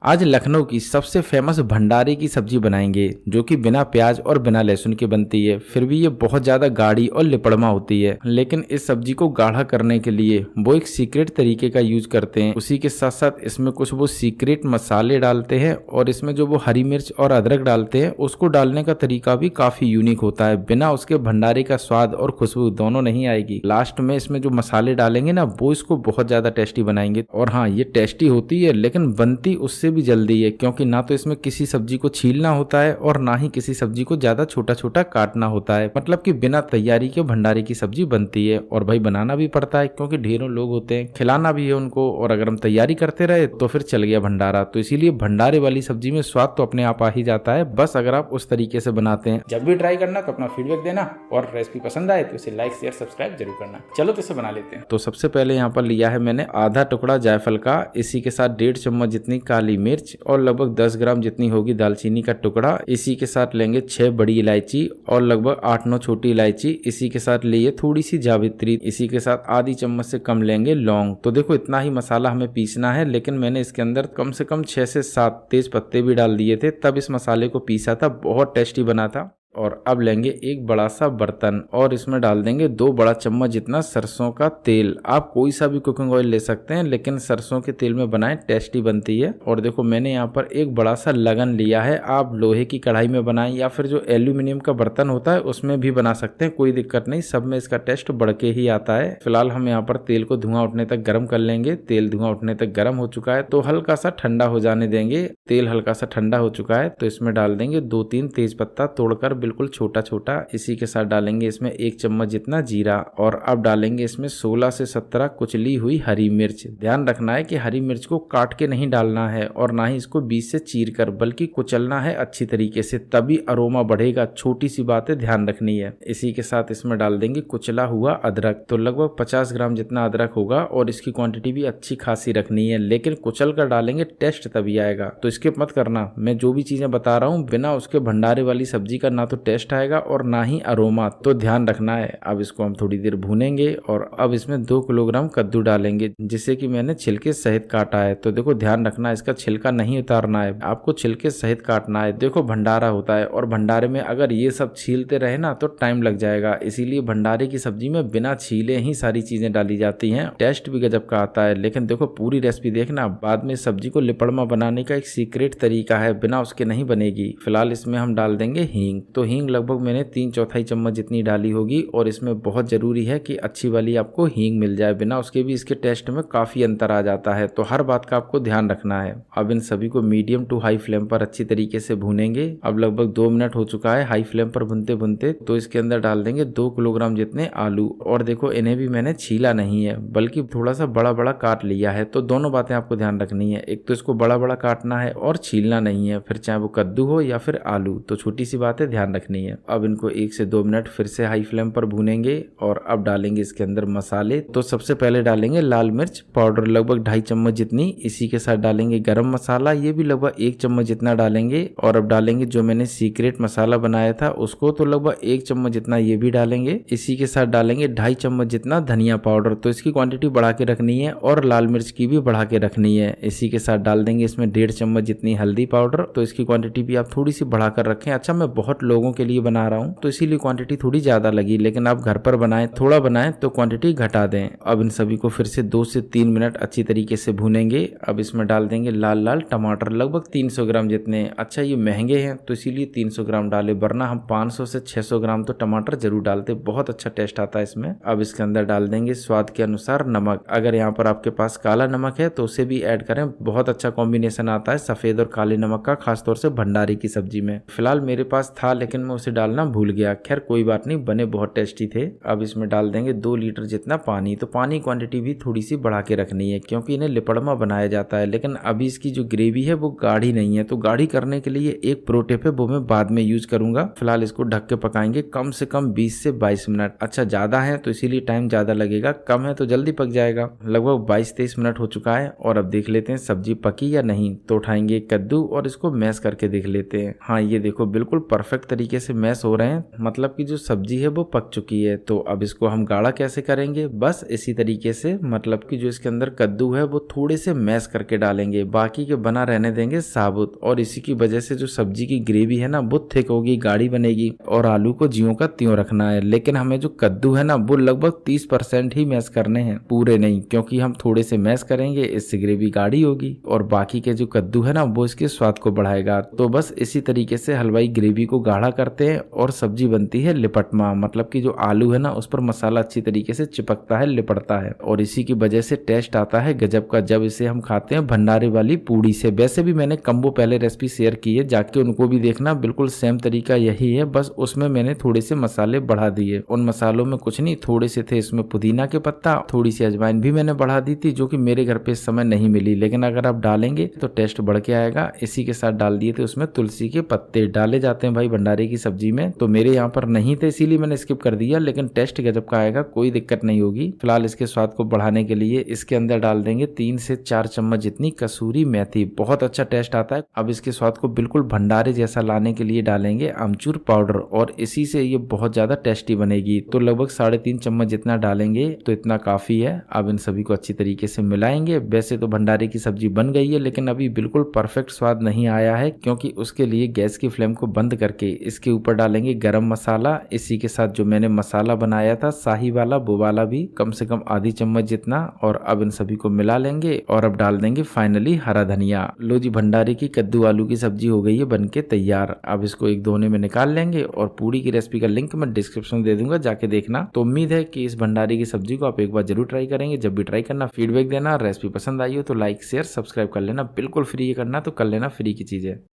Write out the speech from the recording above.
आज लखनऊ की सबसे फेमस भंडारे की सब्जी बनाएंगे जो कि बिना प्याज और बिना लहसुन के बनती है। फिर भी ये बहुत ज्यादा गाढ़ी और लिपड़मा होती है, लेकिन इस सब्जी को गाढ़ा करने के लिए वो एक सीक्रेट तरीके का यूज करते हैं। उसी के साथ साथ इसमें कुछ वो सीक्रेट मसाले डालते हैं और इसमें जो वो हरी मिर्च और अदरक डालते हैं उसको डालने का तरीका भी काफी यूनिक होता है। बिना उसके भंडारे का स्वाद और खुशबू दोनों नहीं आएगी। लास्ट में इसमें जो मसाले डालेंगे ना वो इसको बहुत ज्यादा टेस्टी बनाएंगे। और हाँ, ये टेस्टी होती है लेकिन बनती उससे भी जल्दी है, क्योंकि ना तो इसमें किसी सब्जी को छीलना होता है और ना ही किसी सब्जी को ज्यादा छोटा छोटा काटना होता है। मतलब कि बिना तैयारी के भंडारे की सब्जी बनती है। और भाई बनाना भी पड़ता है क्योंकि ढेरों लोग होते हैं, खिलाना भी है उनको, और अगर हम तैयारी करते रहे तो फिर चल गया भंडारा। तो इसीलिए भंडारे वाली सब्जी में स्वाद तो अपने आप आ ही जाता है, बस अगर आप उस तरीके से बनाते हैं। जब भी ट्राई करना तो अपना फीडबैक देना, और रेसिपी पसंद आए तो इसे लाइक शेयर सब्सक्राइब जरूर करना। चलो तो इसे बना लेते हैं। तो सबसे पहले यहाँ पर लिया है मैंने आधा टुकड़ा जायफल का, इसी के साथ 1.5 चम्मच जितनी काली मिर्च और लगभग 10 ग्राम जितनी होगी दालचीनी का टुकड़ा। इसी के साथ लेंगे 6 बड़ी इलायची और लगभग 8-9 छोटी इलायची। इसी के साथ लिए थोड़ी सी जावित्री। इसी के साथ आधी चम्मच से कम लेंगे लौंग। तो देखो इतना ही मसाला हमें पीसना है, लेकिन मैंने इसके अंदर कम से कम 6 से 7 तेज पत्ते भी डाल दिए थे, तब इस मसाले को पीसा था, बहुत टेस्टी बना था। और अब लेंगे एक बड़ा सा बर्तन और इसमें डाल देंगे 2 बड़ा चम्मच जितना सरसों का तेल। आप कोई सा भी कुकिंग ऑयल ले सकते हैं, लेकिन सरसों के तेल में बनाएं, टेस्टी बनती है। और देखो मैंने यहाँ पर एक बड़ा सा लगन लिया है। आप लोहे की कढ़ाई में बनाएं या फिर जो एल्यूमिनियम का बर्तन होता है उसमें भी बना सकते हैं, कोई दिक्कत नहीं, सब में इसका टेस्ट बढ़ के ही आता है। फिलहाल हम यहाँ पर तेल को धुआं उठने तक गर्म कर लेंगे। तेल धुआं उठने तक गर्म हो चुका है तो हल्का सा ठंडा हो जाने देंगे। तेल हल्का सा ठंडा हो चुका है तो इसमें डाल देंगे 2-3 तेज पत्ता तोड़कर बिल्कुल छोटा छोटा। इसी के साथ डालेंगे इसमें 1 चम्मच जितना जीरा। और अब डालेंगे इसमें 16 से 17 कुचली हुई हरी मिर्च। ध्यान रखना है कि हरी मिर्च को काट के नहीं डालना है और ना ही इसको बीच से चीर कर, बल्कि कुचलना है अच्छी तरीके से, तभी अरोमा बढ़ेगा। छोटी सी बात है, ध्यान रखनी है। इसी के साथ इसमें डाल देंगे कुचला हुआ अदरक। तो लगभग 50 ग्राम जितना अदरक होगा और इसकी क्वांटिटी भी अच्छी खासी रखनी है, लेकिन कुचल कर डालेंगे, टेस्ट तभी आएगा। तो स्किप मत करना, मैं जो भी चीजें बता रहा हूँ बिना उसके भंडारे वाली सब्जी का ना तो टेस्ट आएगा और ना ही अरोमा, तो ध्यान रखना है। अब इसको हम थोड़ी देर भूनेंगे और अब इसमें 2 किलोग्राम कद्दू डालेंगे, जिसे कि मैंने छिलके सहित काटा है। तो देखो ध्यान रखना, इसका छिलका नहीं उतारना है, आपको छिलके सहित काटना है। देखो भंडारा होता है और भंडारे में अगर ये सब छीलते रहे ना तो टाइम लग जाएगा, इसीलिए भंडारे की सब्जी में बिना छीले ही सारी चीजें डाली जाती हैं। टेस्ट भी गजब का आता है। लेकिन देखो पूरी रेसिपी देखना, बाद में सब्जी को लिपड़मा बनाने का एक सीक्रेट तरीका है, बिना उसके नहीं बनेगी। फिलहाल इसमें हम डाल देंगे हींग। तो हींग लगभग मैंने 3/4 चम्मच जितनी डाली होगी, और इसमें बहुत जरूरी है कि अच्छी वाली आपको हींग मिल जाए, बिना उसके भी इसके टेस्ट में काफी अंतर आ जाता है। तो हर बात का आपको ध्यान रखना है। अब इन सभी को मीडियम टू हाई फ्लेम पर अच्छी तरीके से भूनेंगे। अब लगभग 2 मिनट हो चुका है हाई फ्लेम पर भूनते भूनते। तो इसके अंदर डाल देंगे 2 किलोग्राम जितने आलू। और देखो इन्हें भी मैंने छीला नहीं है, बल्कि थोड़ा सा बड़ा बड़ा काट लिया है। तो दोनों बातें आपको ध्यान रखनी है, एक तो इसको बड़ा बड़ा काटना है और छीलना नहीं है, फिर चाहे वो कद्दू हो या फिर आलू। तो छोटी सी बात है, ध्यान रखनी है। अब इनको 1 से 2 मिनट फिर से हाई फ्लेम पर भूनेंगे और अब डालेंगे इसके अंदर मसाले। तो सबसे पहले डालेंगे लाल मिर्च पाउडर लगभग 2.5 चम्मच जितनी। इसी के साथ डालेंगे गरम मसाला, ये भी लगभग 1 चम्मच जितना डालेंगे। और अब डालेंगे जो मैंने सीक्रेट मसाला बनाया था उसको, तो लगभग 1 चम्मच जितना ये भी डालेंगे। इसी के साथ डालेंगे 2.5 चम्मच जितना धनिया पाउडर। तो इसकी क्वांटिटी बढ़ा के रखनी है और लाल मिर्च की भी बढ़ा के रखनी है। इसी के साथ डाल देंगे इसमें 1.5 चम्मच जितनी हल्दी पाउडर। तो इसकी क्वांटिटी भी आप थोड़ी सी बढ़ा कर रखें। अच्छा, मैं बहुत लोगों के लिए बना रहा हूँ तो इसीलिए क्वांटिटी थोड़ी ज्यादा लगी, लेकिन आप घर पर बनाएं, थोड़ा बनाएं तो क्वांटिटी घटा दें। अब इन सभी को फिर से 2 से 3 मिनट अच्छी तरीके से भूनेंगे। अब इसमें डाल देंगे लाल लाल टमाटर लगभग 300 ग्राम जितने। अच्छा, ये महंगे हैं तो इसीलिए 300 ग्राम डाले, वरना हम 500 से 600 ग्राम तो टमाटर जरूर डालते, बहुत अच्छा टेस्ट आता है इसमें। अब इसके अंदर डाल देंगे स्वाद के अनुसार नमक। अगर यहाँ पर आपके पास काला नमक है तो उसे भी ऐड करें, बहुत अच्छा कॉम्बिनेशन आता है सफेद और काले नमक का, खासतौर से भंडारे की सब्जी में। फिलहाल मेरे पास था लेकिन मैं उसे डालना भूल गया, खैर कोई बात नहीं, बने बहुत टेस्टी थे। अब इसमें डाल देंगे 2 लीटर जितना पानी। तो पानी क्वांटिटी भी थोड़ी सी बढ़ा के रखनी है, क्योंकि इन्हें लिपड़मा बनाया जाता है। लेकिन अभी इसकी जो ग्रेवी है वो गाढ़ी नहीं है, तो गाढ़ी करने के लिए एक प्रो टिप है, वो मैं बाद में यूज करूंगा। फिलहाल इसको ढक के पकाएंगे कम से कम 20 से 22 मिनट। अच्छा, ज्यादा है तो इसीलिए टाइम ज्यादा लगेगा, कम है तो जल्दी पक जाएगा। लगभग 22-23 मिनट हो चुका है और अब देख लेते हैं सब्जी पकी या नहीं। तो उठाएंगे कद्दू और इसको मैश करके देख लेते हैं। हाँ, ये देखो बिल्कुल परफेक्ट तरीके से मैश हो रहे हैं, मतलब कि जो सब्जी है वो पक चुकी है। तो अब इसको हम गाढ़ा कैसे करेंगे, बस इसी तरीके से, मतलब कि जो इसके अंदर कद्दू है वो थोड़े से मैश करके डालेंगे, बाकी के बना रहने देंगे साबुत। और इसी की वजह से जो सब्जी की ग्रेवी है ना वो थिक होगी, गाढ़ी बनेगी। और आलू को ज्यों का त्यों रखना है, लेकिन हमें जो कद्दू है ना वो लगभग 30% ही मैश करने हैं, पूरे नहीं, क्योंकि हम थोड़े से मैश करेंगे, इससे ग्रेवी गाढ़ी होगी और बाकी के जो कद्दू है ना वो इसके स्वाद को बढ़ाएगा। तो बस इसी तरीके से हलवाई ग्रेवी को गाढ़ा करते हैं और सब्जी बनती है लिपटमा, मतलब कि जो आलू है ना उस पर मसाला अच्छी तरीके से चिपकता है, लिपटता है। और इसी की वजह से टेस्ट आता है गजब का जब इसे हम खाते हैं भंडारे वाली पूड़ी से। वैसे भी मैंने कम्बो पहले रेसिपी शेयर की है, जाके उनको भी देखना, बिल्कुल सेम तरीका यही है, बस उसमें मैंने थोड़े से मसाले बढ़ा दिए। उन मसालों में कुछ नहीं, थोड़े से थे इसमें पुदीना के पत्ता, थोड़ी सी अजवाइन भी मैंने बढ़ा दी थी, जो कि मेरे घर पे इस समय नहीं मिली, लेकिन अगर आप डालेंगे तो टेस्ट बढ़ के आएगा। इसी के साथ डाल दिए थे उसमें तुलसी के पत्ते, डाले जाते हैं भाई भंडारे की सब्जी में, तो मेरे यहाँ पर नहीं थे इसीलिए मैंने स्किप कर दिया, लेकिन टेस्ट गजब का आएगा, कोई दिक्कत नहीं होगी। फिलहाल इसके स्वाद को बढ़ाने के लिए इसके अंदर डाल देंगे 3 से 4 चम्मच जितनी कसूरी मेथी, बहुत अच्छा टेस्ट आता है। अब इसके स्वाद को बिल्कुल भंडारे जैसा लाने के लिए डालेंगे अमचूर पाउडर, और इसी से ये बहुत ज्यादा टेस्टी बनेगी। तो लगभग 3.5 चम्मच जितना डालेंगे तो इतना काफी है। अब इन सभी को अच्छी तरीके से मिलाएंगे। वैसे तो भंडारे की सब्जी बन गई है, लेकिन अभी बिल्कुल परफेक्ट स्वाद नहीं आया है, क्योंकि उसके लिए गैस की फ्लेम को बंद करके इसके ऊपर डालेंगे गरम मसाला। इसी के साथ जो मैंने मसाला बनाया था शाही वाला, वो वाला भी कम से कम आधी चम्मच जितना, और अब इन सभी को मिला लेंगे। और अब डाल देंगे फाइनली हरा धनिया। लो जी, भंडारे की कद्दू आलू की सब्जी हो गई है बनके तैयार। अब इसको एक दोने में निकाल लेंगे और पूड़ी की रेसिपी का लिंक मैं डिस्क्रिप्शन में दे दूंगा, जाके देखना। तो उम्मीद है कि इस भंडारे की सब्जी को आप एक बार जरूर ट्राई करेंगे। जब भी ट्राई करना फीडबैक देना, रेसिपी पसंद आई हो तो लाइक शेयर सब्सक्राइब कर लेना, बिल्कुल फ्री करना, तो कर लेना फ्री की चीज है।